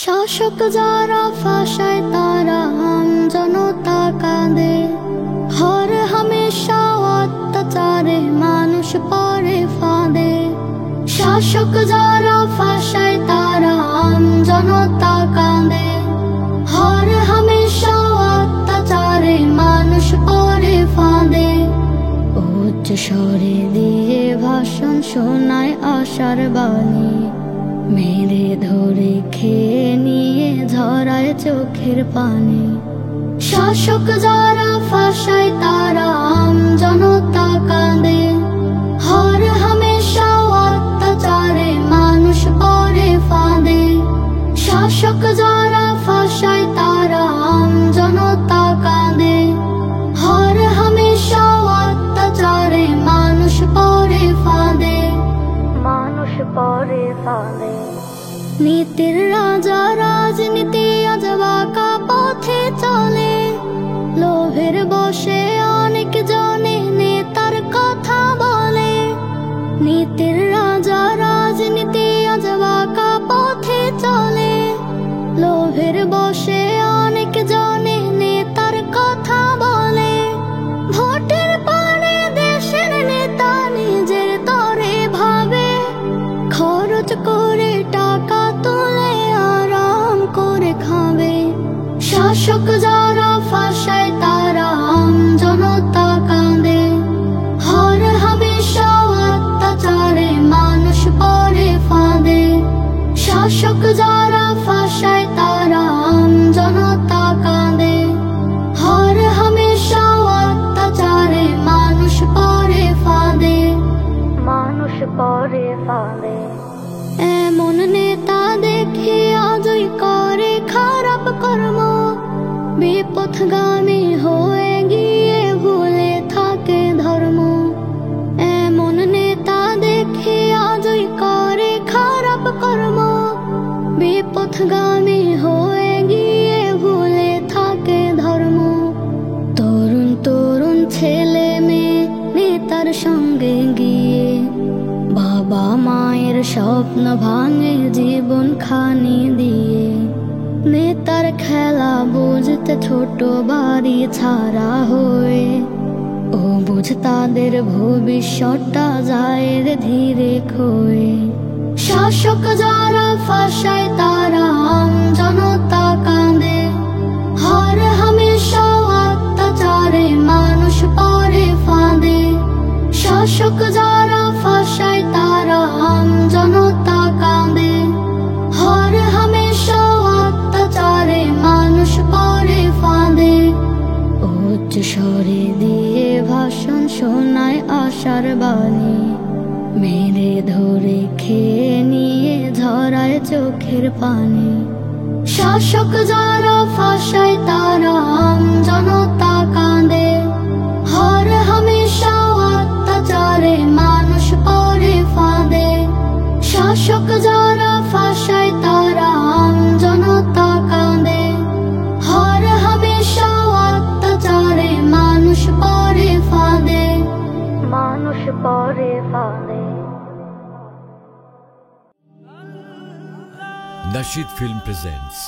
শাসক যারা ফাঁসায় তারা আম জনতা কাঁদে। হর হামেশা অত্যাচারে মানুষ পড়ে ফাঁদে। শাসক যারা ফাঁসায় তারা আম জনতা কাঁদে। হর হামেশা অত্যাচারে মানুষ পড়ে ফাঁদে। উচ্চ স্বরে দিয়ে ভাষণ শোনায় আশার বাণী, মেরে ধরে খেয়ে নিয়ে ঝরায় চোখের পানি। শাসক যারা ফাঁসায় তারা আম জনতা কাঁদে। হর হামেশা অত্যাচারে মানুষ পড়ে ফাঁদে। শাসক যারা ফাঁসায় তারা আম জনতা কাঁদে। হর হামেশা অত্যাচারে মানুষ পড়ে ফাঁদে। মানুষ পড়ে ফাঁদে। নীতির রাজা রাজনীতি আজ বাঁকা পথে চলে। লোভের বশে অনেক জনে নেতার কথা বলে। নীতির রাজা রাজনীতি আজ বাঁকা পথে চলে। লোভের বশে অনেক জনে নেতার কথা বলে। ভোটের পরে দেশের নেতা নিজের তরে ভাবে। খরচ করে টাকা তুলে আরাম করে খাবে। শাসক যারা ফাঁসায় তারা আম জনতা কাঁদে। হর হামেশা অত্যাচারে মানুষ পড়ে ফাঁদে। শাসক যারা ফাঁসায় তারা আম জনতা কাঁদে। হর হামেশা অত্যাচারে মানুষ পড়ে ফাঁদে। মানুষ পড়ে ফাঁদে। এমন নেতা দেখে আজই করে খারাপ কর্ম। বিপথগামী হয়ে গিয়ে ভুলে থাকে ধর্ম। এমন নেতা দেখে আজই করে খারাপ কর্ম। বিপথগামী হয়ে গিয়ে ভুলে থাকে ধর্ম। তরুণ তরুণ ছেলে মেয়ে নেতার সঙ্গে গিয়ে বাবা মায়ের স্বপ্ন ভাঙে জীবন খানি দিয়ে। নেতার খেলা বুঝতে ছোট বাড়ি ছাড়া হয়ে। ও বুঝ তাদের ভবিষ্যৎটা যায় রে ধীরে ক্ষয়ে। শাসক যারা ফাঁসায় তারা আম জনতা কাঁদে। হর হামেশা অত্যাচারে মানুষ পড়ে ফাঁদে। শাসক যারা ফাঁসায় তারা আম জনতা কাঁদে। হর হামেশা অত্যাচারে মানুষ পড়ে ফাঁদে। উচ্চ স্বরে দিয়ে ভাষণ শোনায় আশার বাণী, মেরে ধরে খেয়ে নিয়ে ঝরায় চোখের পানি। শাসক যারা ফাঁসায় তারা আম জনতা কাঁদে। হর হামেশা অত্যাচারে মানুষ পড়ে ফাঁদে। শাসক যারা ফাঁসায় তারা আম জনতা কাঁদে। হর হামেশা অত্যাচারে মানুষ পড়ে ফাঁদে। মানুষ পড়ে ফাঁদে। Nasheed Film presents